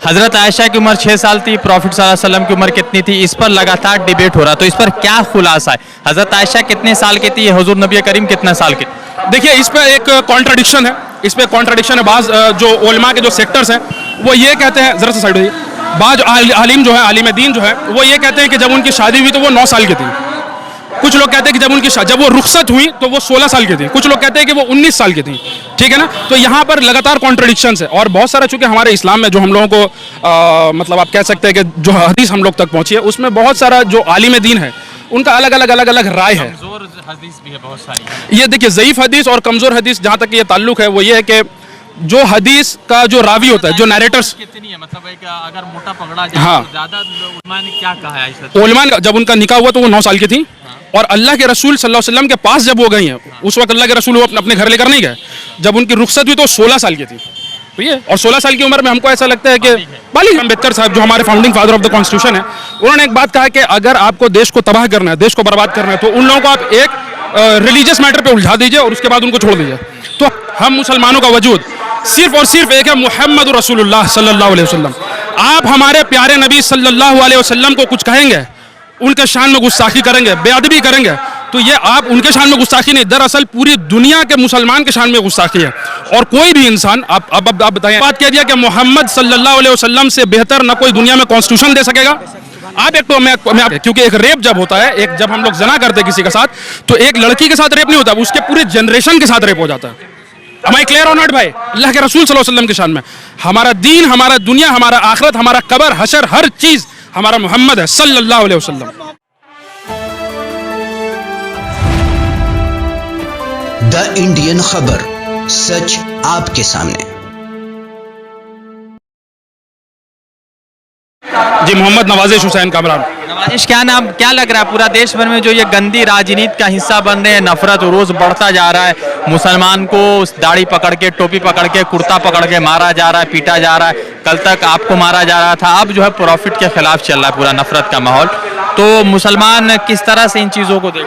हज़रत आयशा की उम्र 6 साल थी, प्रॉफिट सल्लल्लाहु अलैहि वसल्लम की उम्र कितनी थी, इस पर लगातार डिबेट हो रहा। तो इस पर क्या खुलासा है? हज़रत आयशा कितने साल की थी, हुजूर नबी करीम कितने साल के? देखिए, इस पर एक कॉन्ट्रडिक्शन है, इस पर कॉन्ट्रडिक्शन है। बाज़ जो उलमा के जो सेक्टर्स हैं वो ये कहते हैं, ज़रा सा साइड होइए, बाज़ आलिम जो है, आलिम दीन जो है, वो ये कहते हैं कि जब उनकी शादी हुई तो वो 9 साल की थी। कुछ लोग कहते हैं कि जब वो रुखसत हुई तो वो 16 साल की थी। कुछ लोग कहते हैं कि वो 19 साल की थी। ठीक है ना? तो यहाँ पर लगातार कॉन्ट्रडिक्शंस है और बहुत सारा, चूंकि हमारे इस्लाम में जो हम लोगों को मतलब आप कह सकते हैं कि जो हदीस हम लोग तक पहुँची है, उसमें बहुत सारा जो आलिम दीन है उनका अलग अलग राय है। कमजोर हदीस भी है बहुत सारी। ये देखिए, ज़ईफ़ हदीस और कमज़ोर हदीस जहाँ तक ये ताल्लुक है, वो ये है कि जो हदीस का जो रावी होता है, जो नैरेटर्स, कितनी है, मतलब एक अगर मोटा पकड़ा जाए हाँ, तो ज्यादा उलमा ने क्या कहा है आयशा? उलमा ने जब उनका निकाह हुआ तो वो 9 साल की थी और अल्लाह के रसूल सल्लल्लाहु अलैहि वसल्लम के पास जब वो गई हैं, उस वक्त अल्लाह के रसूल वो अपने घर लेकर नहीं गए। जब उनकी रुखसत हुई तो 16 साल की थी। ठीक है? और 16 साल की उम्र में हमको ऐसा लगता है कि बालिग अम्बेडकर साहब, जो हमारे founding father of the constitution है, उन्होंने एक बात कहा कि अगर आपको देश को तबाह करना है, देश को बर्बाद करना है, तो उन लोगों को आप एक रिलीजियस मैटर पे उलझा दीजिए और उसके बाद उनको छोड़ दीजिए। तो हम मुसलमानों का वजूद सिर्फ और सिर्फ एक है, मुहम्मद रसूलुल्लाह सल्लल्लाहु अलैहि वसल्लम। आप हमारे प्यारे नबी सल्लल्लाहु अलैहि वसल्लम को कुछ कहेंगे, उनके शान में गुस्ताखी करेंगे, बेअदबी करेंगे, तो ये आप उनके शान में गुस्ताखी नहीं, दरअसल पूरी दुनिया के मुसलमान के शान में गुस्ताखी है। और कोई भी इंसान, आप बताइए, बात कह दिया कि मोहम्मद सल्लल्लाहु अलैहि वसल्लम से बेहतर ना कोई दुनिया में कॉन्स्टिट्यूशन दे सकेगा। आप एक तो मैं क्योंकि एक रेप जब होता है, जब हम लोग जना करते हैं किसी के साथ, तो एक लड़की के साथ रेप नहीं होता, उसके पूरे जनरेशन के साथ रेप हो जाता है। Am I clear or not भाई? अल्लाह के रसूल सल्लल्लाहु अलैहि वसल्लम के शान में हमारा दीन, हमारा दुनिया, हमारा आखिरत, हमारा कब्र, हशर, हर चीज हमारा मोहम्मद है सल्लल्लाहु अलैहि वसल्लम। द इंडियन खबर, सच आपके सामने। जी, मोहम्मद नवाजिश हुसैन कामरान। नवाजिश, क्या लग रहा है पूरा देश भर में जो ये गंदी राजनीति का हिस्सा बन रहे हैं, नफरत रोज बढ़ता जा रहा है, मुसलमान को दाढ़ी पकड़ के, टोपी पकड़ के, कुर्ता पकड़ के मारा जा रहा है, पीटा जा रहा है, कल तक आपको मारा जा रहा था, अब जो है प्रॉफिट के खिलाफ चल रहा है पूरा नफरत का माहौल। तो मुसलमान किस तरह से इन चीज़ों को देख?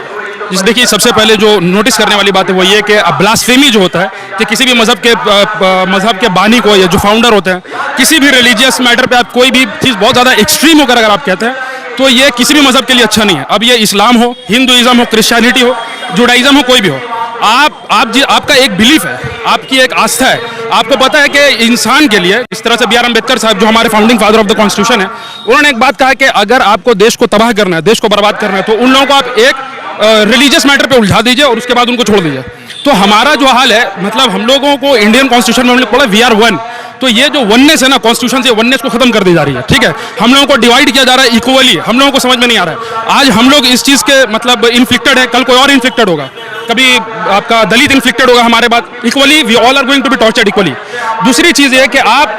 देखिए, सबसे पहले जो नोटिस करने वाली बात है वो ये कि ब्लास्फेमी जो होता है कि किसी भी मजहब के बानी को या जो फाउंडर होते हैं, किसी भी रिलीजियस मैटर पे आप कोई भी चीज़ बहुत ज़्यादा एक्सट्रीम होकर अगर आप कहते हैं तो ये किसी भी मजहब के लिए अच्छा नहीं है। अब ये इस्लाम हो, हिंदुइज्म हो, क्रिश्चियनिटी हो, जुडाइज्म हो, कोई भी हो, आपका एक बिलीफ है, आपकी एक आस्था है। आपको पता है कि इंसान के लिए, इस तरह से बी आर अम्बेडकर साहब, जो हमारे founding father of the constitution है, उन्होंने एक बात कहा कि अगर आपको देश को तबाह करना है, देश को बर्बाद करना है, तो उन लोगों को आप एक रिलीजियस मैटर पे उलझा दीजिए और उसके बाद उनको छोड़ दीजिए। तो हमारा जो हाल है, मतलब हम लोगों को इंडियन कॉन्स्टिट्यूशन में हम लोग पढ़ा वी आर वन, तो ये जो वननेस है ना, कॉन्स्टिट्यूशन से वननेस को खत्म कर दी जा रही है। ठीक है? हम लोगों को डिवाइड किया जा रहा है इक्वली, हम लोगों को समझ में नहीं आ रहा है। आज हम लोग इस चीज़ के मतलब इन्फ्लिक्टेड है, कल कोई और इन्फ्लिक्टेड होगा, कभी आपका दलित इन्फ्लिक्टेड होगा हमारे बाद, equally we all are going to be tortured equally. दूसरी चीज़ ये कि आप,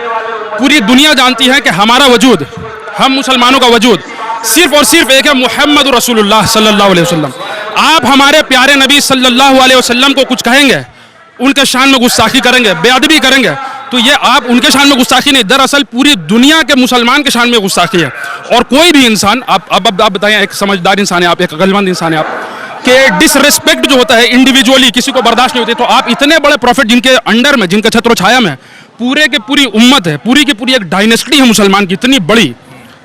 पूरी दुनिया जानती है कि हमारा वजूद, हम मुसलमानों का वजूद सिर्फ और सिर्फ एक है, मुहम्मद रसूलुल्लाह सल्लल्लाहु अलैहि वसल्लम। आप हमारे प्यारे नबी सल्लल्लाहु अलैहि वसल्लम को कुछ कहेंगे, उनके शान में गुस्ताखी करेंगे, बेअदबी करेंगे, तो ये आप उनके शान में गुस्ताखी नहीं, दरअसल पूरी दुनिया के मुसलमान के शान में गुस्ताखी है। और कोई भी इंसान, आप बताएं, एक समझदार इंसान है आप, एक अक्लमंद इंसान है आप, कि डिसरिस्पेक्ट जो होता है इंडिविजुअली किसी को बर्दाश्त नहीं होती, तो आप इतने बड़े प्रॉफिट जिनके अंडर में, जिनके छत्र छाया में पूरे के पूरी उम्मत है, पूरी की पूरी एक डायनेस्टी है मुसलमान की इतनी बड़ी,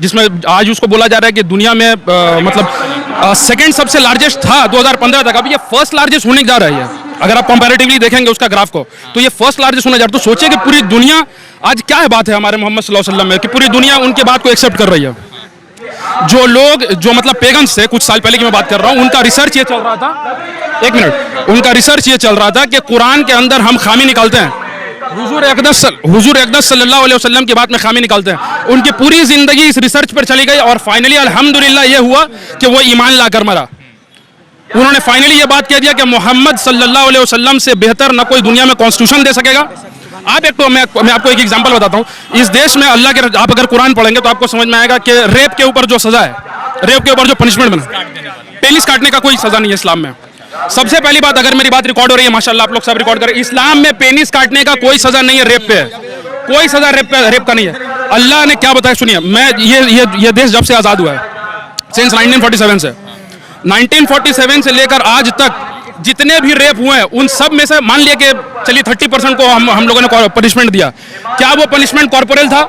जिसमें आज उसको बोला जा रहा है कि दुनिया में मतलब सेकंड सबसे लार्जेस्ट था 2015 तक, अब ये फर्स्ट लार्जेस्ट होने जा रहा है। अगर आप कंपैरेटिवली देखेंगे उसका ग्राफ को, तो ये फर्स्ट लार्जेस्ट होने जा रहा है। तो सोचिए कि पूरी दुनिया, आज क्या है बात है हमारे मोहम्मद सल्लल्लाहु अलैहि वसल्लम में, कि पूरी दुनिया उनके बात को एक्सेप्ट कर रही है। जो लोग, जो मतलब पेगन्स थे, कुछ साल पहले की मैं बात कर रहा हूँ, उनका रिसर्च ये चल रहा था, एक मिनट, उनका रिसर्च ये चल रहा था कि कुरान के अंदर हम खामी निकालते हैं, हुजूर अक़दस सल्लल्लाहु अलैहि वसल्लम की बात में खामी निकालते हैं। उनकी पूरी जिंदगी इस रिसर्च पर चली गई और फाइनली अल्हम्दुलिल्लाह ये हुआ कि वो ईमान लाकर मरा। उन्होंने फाइनली ये बात कह दिया कि मोहम्मद सल्लल्लाहु अलैहि वसल्लम से बेहतर ना कोई दुनिया में कॉन्स्टिट्यूशन दे सकेगा। आप एक तो मैं आपको एक एग्जांपल बताता हूँ। इस देश में अल्लाह के, आप अगर कुरान पढ़ेंगे तो आपको समझ में आएगा कि रेप के ऊपर जो सजा है, रेप के ऊपर जो पनिशमेंट बना, पेनिस काटने का कोई सजा नहीं है इस्लाम में। सबसे पहली बात, अगर मेरी बात रिकॉर्ड हो रही है, माशाल्लाह आप लोग सब रिकॉर्ड करें, इस्लाम में पेनिस काटने का कोई सजा नहीं है, रेप पे कोई सजा रेप का नहीं है। अल्लाह ने क्या बताया सुनिए, मैं ये देश जब से आज़ाद हुआ है, सिंस 1947 से, 1947 से लेकर आज तक जितने भी रेप हुए हैं उन सब में से मान लिया कि चलिए 30% को हम लोगों ने पनिशमेंट दिया, क्या वो पनिशमेंट कॉर्पोरल था?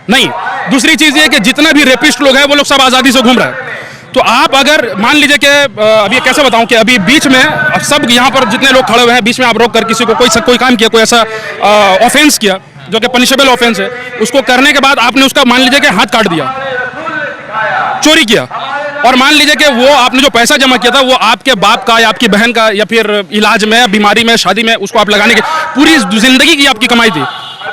नहीं, दूसरी चीज ये कि जितना भी रेपिस्ट लोग हैं वो लोग सब आज़ादी से घूम रहे हैं। तो आप अगर मान लीजिए कि अभी कैसे बताऊं कि अभी बीच में सब यहाँ पर जितने लोग खड़े हुए हैं, बीच में आप रोक कर किसी को कोई काम किया, कोई ऐसा ऑफेंस किया जो कि पनिशेबल ऑफेंस है, उसको करने के बाद आपने उसका मान लीजिए कि हाथ काट दिया, चोरी किया, और मान लीजिए कि वो आपने जो पैसा जमा किया था वो आपके बाप का या आपकी बहन का या फिर इलाज में, बीमारी में, शादी में उसको आप लगाने की पूरी जिंदगी की आपकी कमाई थी,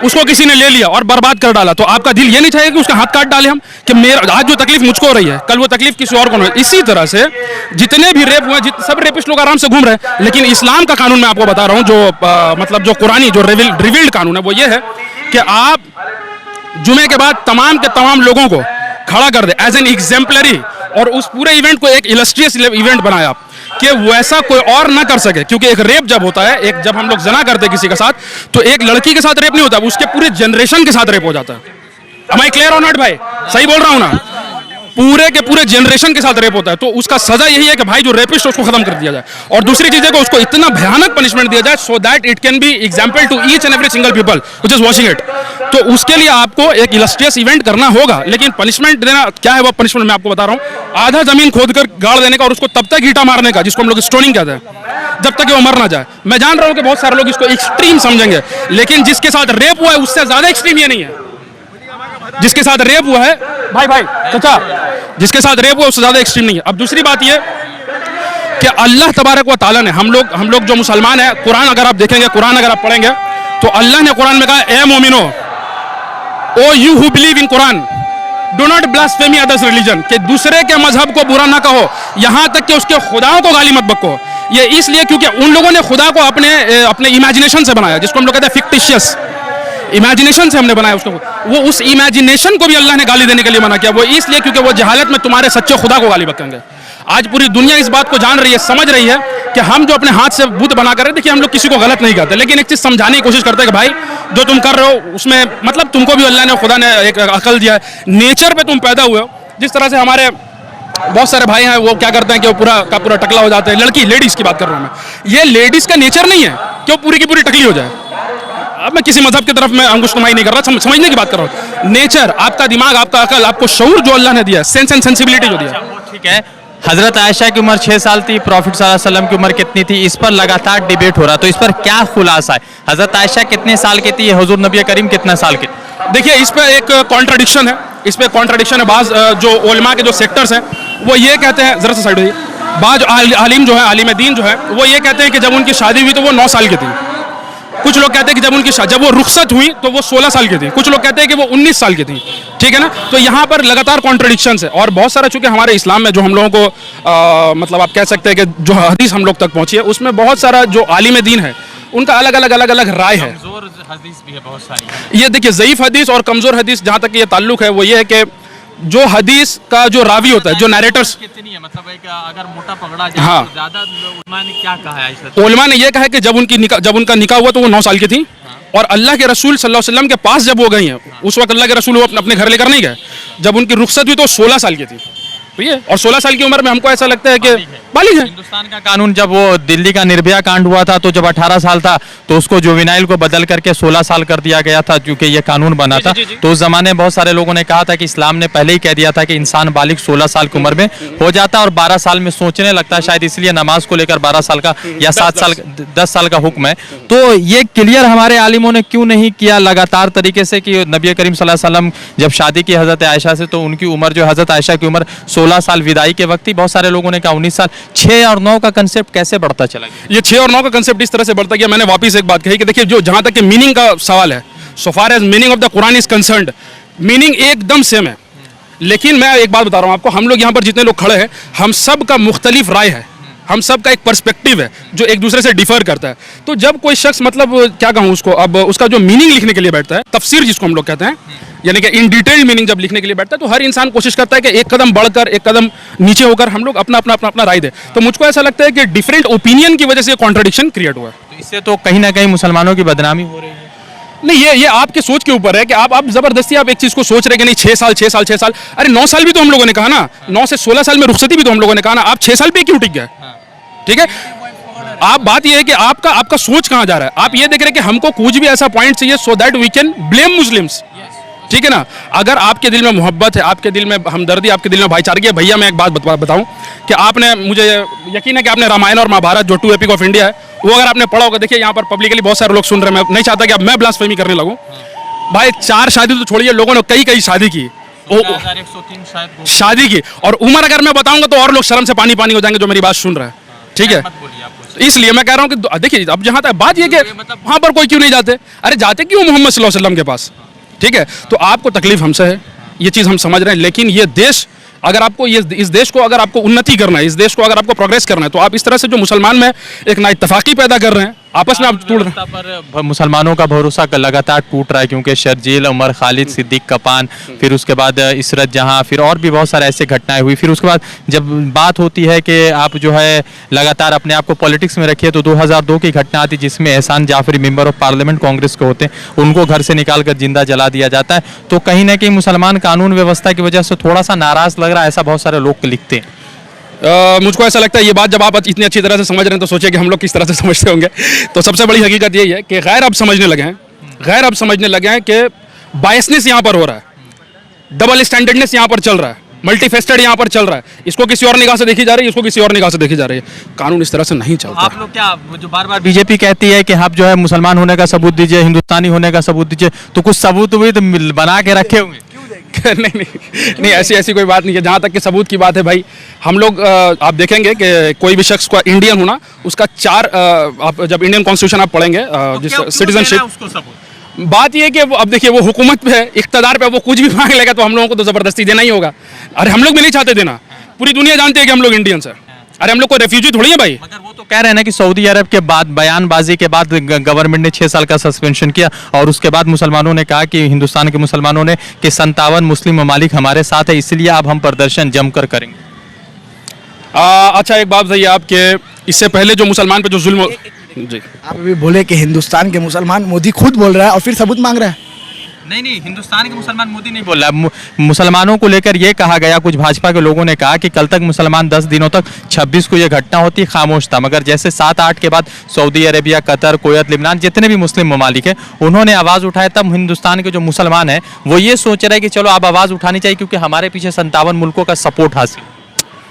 उसको किसी ने ले लिया और बर्बाद कर डाला। तो आपका दिल ये नहीं चाहेगा कि उसका हाथ काट डाले हम, कि मेरा आज जो तकलीफ मुझको हो रही है कल वो तकलीफ किसी और को नहीं। इसी तरह से जितने भी रेप हुए सब रेपिस्ट लोग आराम से घूम रहे हैं, लेकिन इस्लाम का कानून मैं आपको बता रहा हूँ जो मतलब जो कुरानी जो रिवील्ड कानून है वो ये है कि आप जुमे के बाद तमाम के तमाम लोगों को खड़ा कर दे एज एन एग्जाम्पलरी, और उस पूरे इवेंट को एक इलस्ट्रियस इवेंट बनाया आप कि वैसा कोई और ना कर सके। क्योंकि एक रेप जब होता है, एक जब हम लोग जना करते हैं किसी के साथ, तो एक लड़की के साथ रेप नहीं होता, उसके पूरे जनरेशन के साथ रेप हो जाता है। Am I clear or not भाई? सही बोल रहा हूँ ना? पूरे के पूरे जनरेशन के साथ रेप होता है। तो उसका सजा यही है कि भाई जो रेपिस्ट उसको खत्म कर दिया जाए, और दूसरी चीज है कि उसको इतना भयानक पनिशमेंट दिया जाए so that it can be example to each and every single people which is watching it. तो उसके लिए आपको एक इलस्ट्रियस इवेंट करना होगा, लेकिन पनिशमेंट देना क्या है, वो पनिशमेंट मैं आपको बता रहा हूँ, आधा जमीन खोद कर गाड़ देने का और उसको तब तक ईंटा मारने का, जिसको हम लोग स्टोनिंग कहते हैं, जब तक वो मर ना जाए। मैं जान रहा हूँ कि बहुत सारे लोग इसको एक्सट्रीम समझेंगे, लेकिन जिसके साथ रेप हुआ है उससे ज्यादा एक्सट्रीम ये नहीं है। जिसके साथ रेप हुआ है भाई चाचा, जिसके साथ रेप हुआ उससे ज्यादा एक्सट्रीम नहीं है। अब दूसरी बात ये कि अल्लाह तबारक व तआला ने हम लोग जो मुसलमान हैं, कुरान अगर आप देखेंगे, कुरान अगर आप पढ़ेंगे तो अल्लाह ने कुरान में कहा, ए मोमिनो, O you who believe in Quran, do not blasphemy others religion, कि दूसरे के मजहब को बुरा ना कहो, यहां तक कि उसके खुदाओं को गाली मत बको। ये इसलिए क्योंकि उन लोगों ने खुदा को अपने इमेजिनेशन से बनाया, जिसको हम लोग कहते हैं फिक्टिशियस इमेजिनेशन से हमने बनाया उसको। वो उस इमेजिनेशन को भी अल्लाह ने गाली देने के लिए मना किया। वो इसलिए क्योंकि वो जहालत में तुम्हारे सच्चे खुदा को गाली बकेंगे। आज पूरी दुनिया इस बात को जान रही है, समझ रही है कि हम जो अपने हाथ से बुत बना कर रहे हैं, देखिए हम लोग किसी को गलत नहीं करते, लेकिन एक चीज समझाने की कोशिश करते हैं कि भाई जो तुम कर रहे हो उसमें मतलब तुमको भी अल्लाह ने, खुदा ने एक अकल दिया है, नेचर पे तुम पैदा हुए हो। जिस तरह से हमारे बहुत सारे भाई हैं वो क्या करते हैं कि वो पूरा का पूरा टकला हो जाते हैं, लड़की लेडीज की बात कर रहा हूँ मैं, ये लेडीज का नेचर नहीं है कि वो पूरी की पूरी टकली हो जाए। अब मैं किसी मजहब की तरफ मैं अंगुष्ठमाई नहीं कर रहा, समझने की बात कर रहा हूँ। नेचर, आपका दिमाग, आपका अकल, आपको शऊर जो अल्लाह ने दिया, सेंस एंड सेंसिबिलिटी जो दिया। ठीक है, हजरत आयशा की उम्र 6 साल थी, प्रॉफिट सल्लल्लाहु अलैहि वसल्लम की उम्र कितनी थी, इस पर लगातार डिबेट हो रहा, तो इस पर क्या खुलासा है? हजरत आयशा कितने साल की थी, हुजूर नबी करीम कितने साल के? देखिए इस पर एक कॉन्ट्रडिक्शन है, इस पर कॉन्ट्रडिक्शन है। बाज जो उलमा के जो सेक्टर्स हैं वो ये कहते हैं, जरा सा साइड होइए, बाज आलिम जो है, आलिम दीन जो है, वो ये कहते हैं कि जब उनकी शादी हुई तो वो 9 साल की थी। कुछ लोग कहते हैं कि जब वो रुखसत हुई तो वो 16 साल की थी। कुछ लोग कहते हैं कि वो 19 साल की थी। ठीक है ना? तो यहाँ पर लगातार कॉन्ट्रडिक्शंस है, और बहुत सारा चूंकि हमारे इस्लाम में जो हम लोगों को मतलब आप कह सकते हैं कि जो हदीस हम लोग तक पहुंची है, उसमें बहुत सारा जो आलिम दीन है उनका अलग अलग राय है। कमजोर हदीस भी है बहुत सारी। ये देखिए ज़ईफ हदीस और कमजोर हदीस जहाँ तक ये ताल्लुक है वो ये है कि जो हदीस का जो रावी होता है, जो नैरेटर्स, कितनी है मतलब एक अगर मोटा पकड़ा जाए हाँ, तो ज्यादा उलमा ने क्या कहा है इस? उलमा ने यह कहा है कि जब उनका निकाह हुआ तो वो 9 साल की थी, और अल्लाह के रसूल सल्लल्लाहु अलैहि वसल्लम के पास जब वो गई हैं, उस वक्त अल्लाह के रसूल वो अपने घर लेकर नहीं गए। जब उनकी रुखसत हुई तो 16 साल की थी। और 16 साल की उम्र में हमको ऐसा लगता है कि बालिग है। हिंदुस्तान का कानून, जब वो दिल्ली का निर्भया कांड हुआ था तो जब 18 साल था तो उसको जुवेनाइल को बदल करके 16 साल कर दिया गया था, क्योंकि ये कानून बना था। तो उस जमाने में बहुत सारे लोगों ने कहा था कि इस्लाम ने पहले ही कह दिया था कि इंसान बालिग 16 साल की उम्र में हो जाता है और 12 साल में सोचने लगता है, शायद इसलिए नमाज को लेकर 12 साल का या 10 साल का हुक्म है। तो ये क्लियर हमारे आलिमों ने क्यों नहीं किया लगातार तरीके से कि नबी करीम सल्लल्लाहु अलैहि वसल्लम जब शादी की हजरत आयशा से तो उनकी उम्र जो हजरत आयशा की उम्र 16 साल विदाई के वक्त ही, बहुत सारे लोगों ने कहा 19 साल। 6 और 9 का कंसेप्ट कैसे बढ़ता चला गया? ये 6 और 9 का कंसेप्ट इस तरह से बढ़ता गया। मैंने वापस एक बात कही कि देखिए जो जहां तक कि मीनिंग का सवाल है, so far as meaning of the Quran is concerned, meaning एकदम सेम है। लेकिन मैं एक बात बता रहा हूं आपको, हम लोग यहाँ पर जितने लोग खड़े हैं, हम सब का मुख्तलिफ राय है, हम सब का एक पर्सपेक्टिव है जो एक दूसरे से डिफर करता है। तो जब कोई शख्स मतलब क्या कहूँ उसको, अब उसका जो मीनिंग लिखने के लिए बैठता है, तफसीर जिसको हम लोग कहते हैं, यानी कि इन डिटेल मीनिंग जब लिखने के लिए बैठता है, तो हर इंसान कोशिश करता है कि एक कदम बढ़कर, एक कदम नीचे होकर हम लोग अपना राय दे। तो मुझको ऐसा लगता है कि डिफरेंट ओपिनियन की वजह से कॉन्ट्रडिक्शन क्रिएट हुआ है। तो इससे तो कहीं ना कहीं मुसलमानों की बदनामी हो रही है। नहीं, ये आपके सोच के ऊपर है कि आप जबरदस्ती आप एक चीज को सोच रहे कि नहीं 6 साल, अरे 9 साल भी तो हम लोगों ने कहा ना, 9 से 16 साल में रुखसती भी तो हम लोगों ने कहा ना, आप 6 साल पे क्यों टिक गए? ठीक है, आप बात ये है कि आपका सोच कहां जा रहा है। आप ये देख रहे हैं कि हमको कुछ भी ऐसा पॉइंट चाहिए so that we can blame Muslims. ठीक है ना। अगर आपके दिल में मोहब्बत है, आपके दिल में हमदर्दी, आपके दिल में भाईचारगी है, भैया मैं एक बात बताऊं कि आपने, मुझे यकीन है कि आपने रामायण और महाभारत जो 2 एपिक ऑफ इंडिया है वो अगर आपने पढ़ा होगा, देखिए यहाँ पर पब्लिकली बहुत सारे लोग सुन रहे हैं, मैं नहीं चाहता कि अब मैं ब्लास्फेमी करने लगूं। भाई 4 शादी तो छोड़िए, लोगों ने कई शादी की, 2103 शादी की, और उम्र अगर मैं बताऊंगा तो और लोग शर्म से पानी हो जाएंगे जो मेरी बात सुन रहे हैं, ठीक है। इसलिए मैं कह रहा हूं कि देखिए अब जहां तक बात ये कि वहां पर कोई क्यों नहीं जाते, अरे जाते क्यों मोहम्मद सल्लल्लाहु अलैहि वसल्लम के पास, ठीक है। तो आपको तकलीफ हमसे है, ये चीज़ हम समझ रहे हैं, लेकिन ये देश अगर आपको इस देश को अगर आपको उन्नति करना है, इस देश को अगर आपको प्रोग्रेस करना है, तो आप इस तरह से जो मुसलमान में एक नाइत्तफाकी पैदा कर रहे हैं, आपस में आप तोड़ रहे हैं। पर मुसलमानों का भरोसा लगातार टूट रहा है, क्योंकि शर्जील, उमर खालिद, सिद्दीक कपान, फिर उसके बाद इशरत जहां, फिर और भी बहुत सारे ऐसे घटनाएं हुई। फिर उसके बाद जब बात होती है कि आप जो है लगातार अपने आप को पॉलिटिक्स में रखिए, तो 2002 की घटना आती जिसमें Ehsan Jafri member of parliament Congress के होते हैं, उनको घर से निकाल कर जिंदा जला दिया जाता है। तो कहीं ना कहीं मुसलमान कानून व्यवस्था की वजह से थोड़ा सा नाराज लग रहा है, ऐसा बहुत सारे लोग लिखते हैं। मुझको ऐसा लगता है ये बात जब आप इतनी अच्छी तरह से समझ रहे हैं तो सोचिए कि हम लोग किस तरह से समझते होंगे। तो सबसे बड़ी हकीकत यही है कि गैर अब समझने लगे हैं, गैर अब समझने लगे हैं कि बायसनेस यहाँ पर हो रहा है, डबल स्टैंडर्डनेस यहाँ पर चल रहा है, मल्टीफेस्टेड यहाँ पर चल रहा है। इसको किसी और निगाह से देखी जा रही है, इसको किसी और निगाह से देखी जा रही है। कानून इस तरह से नहीं चलता। आप लोग क्या जो बार बार बीजेपी कहती है कि आप जो है मुसलमान होने का सबूत दीजिए, हिंदुस्तानी होने का सबूत दीजिए, तो कुछ सबूत भी तो बना के रखे होंगे। नहीं ऐसी कोई बात नहीं है। जहाँ तक कि सबूत की बात है भाई, हम लोग आप देखेंगे कि कोई भी शख्स का इंडियन होना, उसका 4 आप जब इंडियन कॉन्स्टिट्यूशन आप पढ़ेंगे, जिस सिटीजनशिप, बात ये है कि अब देखिए वो हुकूमत पे है, इख्तदार पे, वो कुछ भी मांग लेगा तो हम लोगों को तो ज़बरदस्ती देना ही होगा। अरे हम लोग भी नहीं चाहते देना, पूरी दुनिया जानती है कि हम लोग इंडियंस हैं। अरे हम लोग को रेफ्यूजी थोड़ी है भाई। मगर वो तो कह रहे हैं ना कि सऊदी अरब के बाद बयानबाजी के बाद गवर्नमेंट ने 6 साल का सस्पेंशन किया, और उसके बाद मुसलमानों ने कहा कि हिंदुस्तान के मुसलमानों ने कि 57 मुस्लिम ममालिक हमारे साथ है, इसलिए अब हम प्रदर्शन जमकर करेंगे। अच्छा एक बात बताइए आपके, इससे पहले जो मुसलमान पे जो जुल्म, जी आप अभी बोले कि हिंदुस्तान के मुसलमान, मोदी खुद बोल रहा है और फिर सबूत मांग रहा है। नहीं, हिंदुस्तान के मुसलमान मोदी नहीं बोल रहा। मुसलमानों को लेकर ये कहा गया, कुछ भाजपा के लोगों ने कहा कि कल तक मुसलमान 10 दिनों तक 26 को ये घटना होती खामोश था, मगर जैसे 7-8 के बाद Saudi Arabia, Qatar, Kuwait, Lebanon, जितने भी मुस्लिम ममालिक हैं उन्होंने आवाज़ उठाया, तब हिंदुस्तान के जो मुसलमान हैं वो ये सोच रहे हैं कि चलो अब आवाज़ उठानी चाहिए, क्योंकि हमारे पीछे 57 मुल्कों का सपोर्ट हासिल।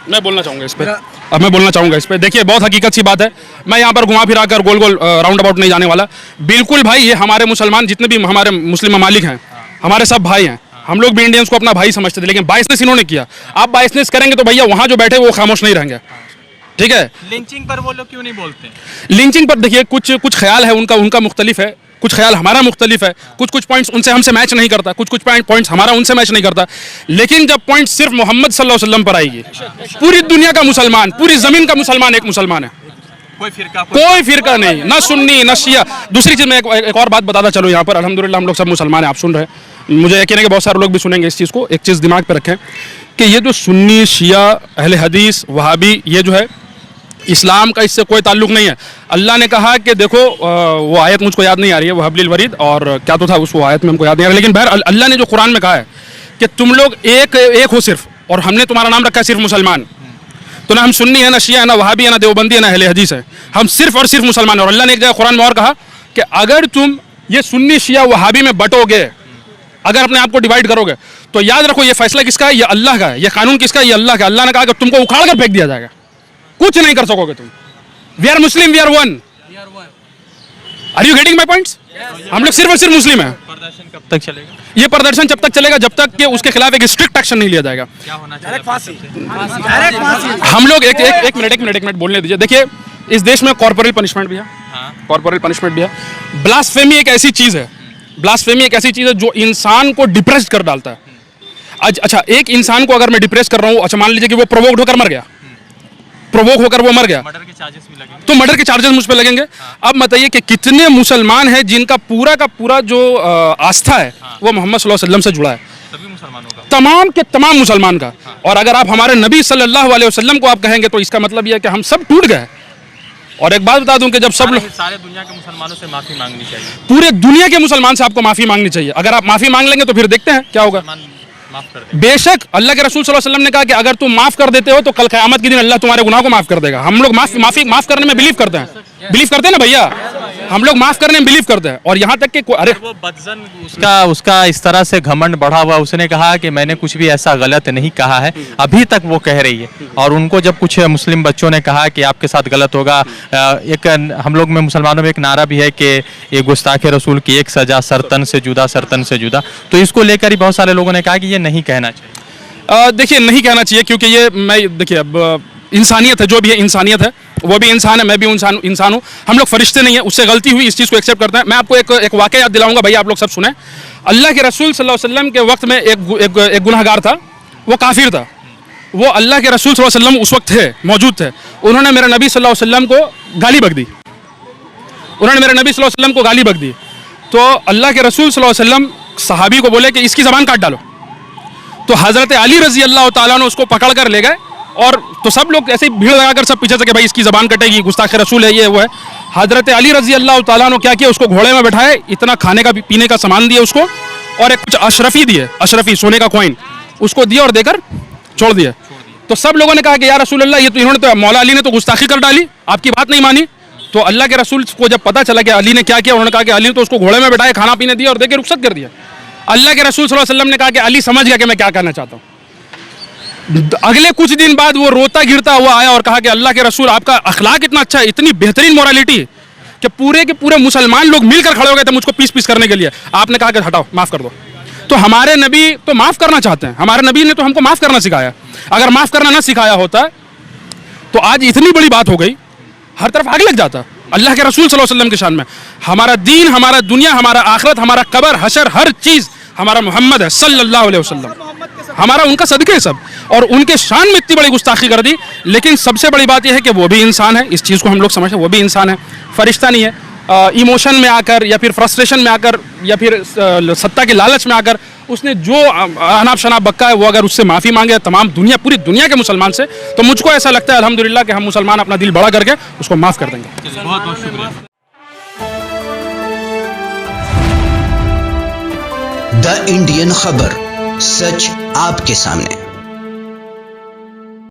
मैं बोलना चाहूँगा इस पर, अब मैं बोलना चाहूँगा इस पर। देखिए बहुत हकीकत सी बात है, मैं यहाँ पर घुमा फिरा कर गोल राउंड अबाउट नहीं जाने वाला। बिल्कुल भाई, ये हमारे मुसलमान जितने भी हमारे मुस्लिम ममालिक हैं, हमारे सब भाई हैं। हम लोग भी इंडियंस को अपना भाई समझते थे, लेकिन बायसनेस इन्होंने किया। आप बायसनेस करेंगे तो भैया वहाँ जो बैठे वो खामोश नहीं रहेंगे, ठीक है। लिंचिंग पर वो लोग क्यों नहीं बोलते? लिंचिंग पर देखिए कुछ ख्याल है उनका मुख्तलिफ है, कुछ ख्याल हमारा मुख्तलिफ है, कुछ पॉइंट्स उनसे हमसे मैच नहीं करता, कुछ पॉइंट्स हमारा उनसे मैच नहीं करता। लेकिन जब पॉइंट सिर्फ मोहम्मद सल्लल्लाहु अलैहि वसल्लम पर आएगी, पूरी दुनिया का मुसलमान, पूरी जमीन का मुसलमान एक मुसलमान है, कोई फिरका नहीं, ना सुन्नी ना शिया। दूसरी चीज़ मैं एक और बात बताता चलो यहाँ पर, अल्हम्दुलिल्लाह हम लोग सब मुसलमान हैं, आप सुन रहे हैं, मुझे यकीन है कि बहुत सारे लोग भी सुनेंगे इस चीज़ को। एक चीज़ दिमाग पर रखें कि ये जो सुन्नी, शिया, अहले हदीस, वहाबी, ये जो है इस्लाम का इससे कोई ताल्लुक नहीं है। अल्लाह ने कहा कि देखो, वो आयत मुझको याद नहीं आ रही है, वो हबलिल वरीद और क्या तो था उस आयत में, हमको याद नहीं आ रहा, लेकिन बहर अल्लाह ने जो कुरान में कहा है कि तुम लोग एक हो सिर्फ, और हमने तुम्हारा नाम रखा है सिर्फ मुसलमान। तो ना हम सुन्नी है, ना शिया है, ना वहाबी है, ना देवबंदी है, ना अहले हदीस है, हम सिर्फ और सिर्फ मुसलमान हैं। और अल्लाह ने एक जगह कुरान में और कहा कि अगर तुम ये सुन्नी, शिया, वहाबी में बटोगे, अगर अपने आप को डिवाइड करोगे, तो याद रखो ये फैसला किसका है? ये अल्लाह का है। ये कानून किसका है? ये अल्लाह का। अल्लाह ने कहा कि तुमको उखाड़ कर फेंक दिया जाएगा, कुछ नहीं कर सकोगे तुम। We are Muslim, we are one. Are you getting my points? हम लोग सिर्फ और सिर्फ मुस्लिम हैं। प्रदर्शन कब तक चलेगा? ये प्रदर्शन जब तक चलेगा जब तक कि उसके खिलाफ एक स्ट्रिक्ट एक्शन नहीं लिया जाएगा। क्या होना चाहिए? हम लोग एक मिनट बोलने दीजिए। देखिए इस देश में कॉर्पोरल पनिशमेंट भी है, कॉर्पोरल पनिशमेंट भी है। ब्लास्फेमी एक ऐसी चीज़ है, ब्लास्फेमी एक ऐसी चीज़ है जो इंसान को डिप्रेस कर डालता है। अच्छा, एक इंसान को अगर मैं डिप्रेस कर रहा हूँ, अच्छा मान लीजिए कि वो प्रोवोक्ड होकर मर गया, प्रोवोक होकर वो मर गया, मर्डर के चार्जेस भी लगेंगे, तो मर्डर के चार्जेस मुझ पे लगेंगे। अब बताइए कि कितने मुसलमान हैं जिनका पूरा का पूरा जो आस्था है वो मोहम्मद सल्लल्लाहु अलैहि वसल्लम से जुड़ा है, सभी मुसलमानों का, तमाम के तमाम मुसलमान का। और अगर आप हमारे नबी सल्लल्लाहु अलैहि वसल्लम को आप कहेंगे तो इसका मतलब यह है कि हम सब टूट गए। और एक बात बता दूं कि जब सब लोग, सारे दुनिया के मुसलमानों से माफी मांगनी चाहिए, पूरे दुनिया के मुसलमान से आपको माफी मांगनी चाहिए। अगर आप माफी मांग लेंगे तो फिर देखते हैं क्या होगा। माफ कर दे। बेशक अल्लाह के रसूल सल्लल्लाहु अलैहि वसल्लम ने कहा कि अगर तुम माफ कर देते हो तो कल क़यामत के दिन अल्लाह तुम्हारे गुनाह को माफ कर देगा। हम लोग माफ करने में बिलीव करते हैं ना भैया। हम लोग माफ करने में बिलीव करते हैं। और यहाँ तक कि अरे वो बदजन उसका इस तरह से घमंड बढ़ा हुआ, उसने कहा कि मैंने कुछ भी ऐसा गलत नहीं कहा है, अभी तक वो कह रही है। और उनको जब कुछ मुस्लिम बच्चों ने कहा कि आपके साथ गलत होगा, एक हम लोग में मुसलमानों में एक नारा भी है कि ये गुस्ताखे रसूल की एक सजा, सरतन से जुदा, सरतन से जुदा। तो इसको लेकर ही बहुत सारे लोगों ने कहा कि ये नहीं कहना चाहिए। देखिए नहीं कहना चाहिए, क्योंकि ये देखिए अब इंसानियत है, जो भी है इंसानियत है, वो भी इंसान है, मैं भी इंसान हूँ, हम लोग फरिश्ते नहीं है। उससे गलती हुई, इस चीज़ को एक्सेप्ट करते हैं। मैं आपको एक वाक़या याद दिलाऊंगा भाई, आप लोग सब सुने। अल्लाह के रसूल सल्लल्लाहु अलैहि वसल्लम के वक्त में एक गुनहगार था, वो काफिर था। वो अल्लाह के रसूल सल्लल्लाहु अलैहि वसल्लम उस वक्त थे, मौजूद थे। उन्होंने मेरे नबी सल्लल्लाहु अलैहि वसल्लम को गाली बक दी, उन्होंने मेरे नबी सल्लल्लाहु अलैहि वसल्लम को गाली बक दी। तो अल्लाह के रसूल सल्लल्लाहु अलैहि वसल्लम सहाबी को बोले कि इसकी ज़बान काट डालो। तो हज़रत अली रज़ी अल्लाह ताला ने उसको पकड़ कर ले गए, और तो सब लोग ऐसे भीड़ लगाकर सब पीछे से कि भाई इसकी ज़बान कटेगी, गुस्ताखे रसूल है, ये वो है। हज़रत अली रज़ी अल्लाह ताला ने क्या किया, उसको घोड़े में बैठाए, इतना खाने का पीने का सामान दिया उसको, और एक कुछ अशरफी दिए, अशरफी सोने का कॉइन उसको दिया और देकर छोड़ दिया। तो सब लोगों ने कहा कि या रसूल अल्लाह, ये तो इन्होंने तो मौला अली ने तो गुस्ताखी कर डाली, आपकी बात नहीं मानी। तो अल्लाह के रसूल को जब पता चला कि अली ने क्या किया, उन्होंने कहा कि अली ने तो उसको घोड़े में बैठाया, खाना पीने दिया और देकर रुखसत कर दिया। अल्लाह के रसूल सल्लल्लाहु अलैहि वसल्लम ने कहा कि अली समझ गया कि मैं क्या कहना चाहता हूँ। अगले कुछ दिन बाद वो रोता गिरता हुआ आया और कहा कि अल्लाह के रसूल, आपका अखलाक इतना अच्छा है, इतनी बेहतरीन मोरालिटी कि पूरे के पूरे मुसलमान लोग मिलकर खड़े हो गए थे मुझको पीस पीस करने के लिए। आपने कहा कि हटाओ, माफ़ कर दो। तो हमारे नबी तो माफ़ करना चाहते हैं, हमारे नबी ने तो हमको माफ़ करना सिखाया। अगर माफ़ करना ना सिखाया होता तो आज इतनी बड़ी बात हो गई, हर तरफ आग लग जाता। अल्लाह के रसूल सल्लल्लाहु अलैहि वसल्लम के शान में हमारा दीन, हमारा दुनिया, हमारा आखिरत, हमारा कब्र, हशर, हर चीज़ हमारा मोहम्मद है सल्लल्लाहु अलैहि वसल्लम, हमारा उनका सदके सब। और उनके शान में इतनी बड़ी गुस्ताखी कर दी। लेकिन सबसे बड़ी बात यह है कि वो भी इंसान है, इस चीज़ को हम लोग समझते हैं, वो भी इंसान है, फरिश्ता नहीं है। इमोशन में आकर या फिर फ्रस्ट्रेशन में आकर या फिर सत्ता के लालच में आकर उसने जो अनाप शनाप बक्का है, वो अगर उससे माफ़ी मांगे तमाम दुनिया, पूरी दुनिया के मुसलमान से, तो मुझको ऐसा लगता है अल्हम्दुलिल्लाह कि हम मुसलमान अपना दिल बड़ा करके उसको माफ़ कर देंगे। बहुत बहुत शुक्रिया। द इंडियन खबर, सच आपके सामने।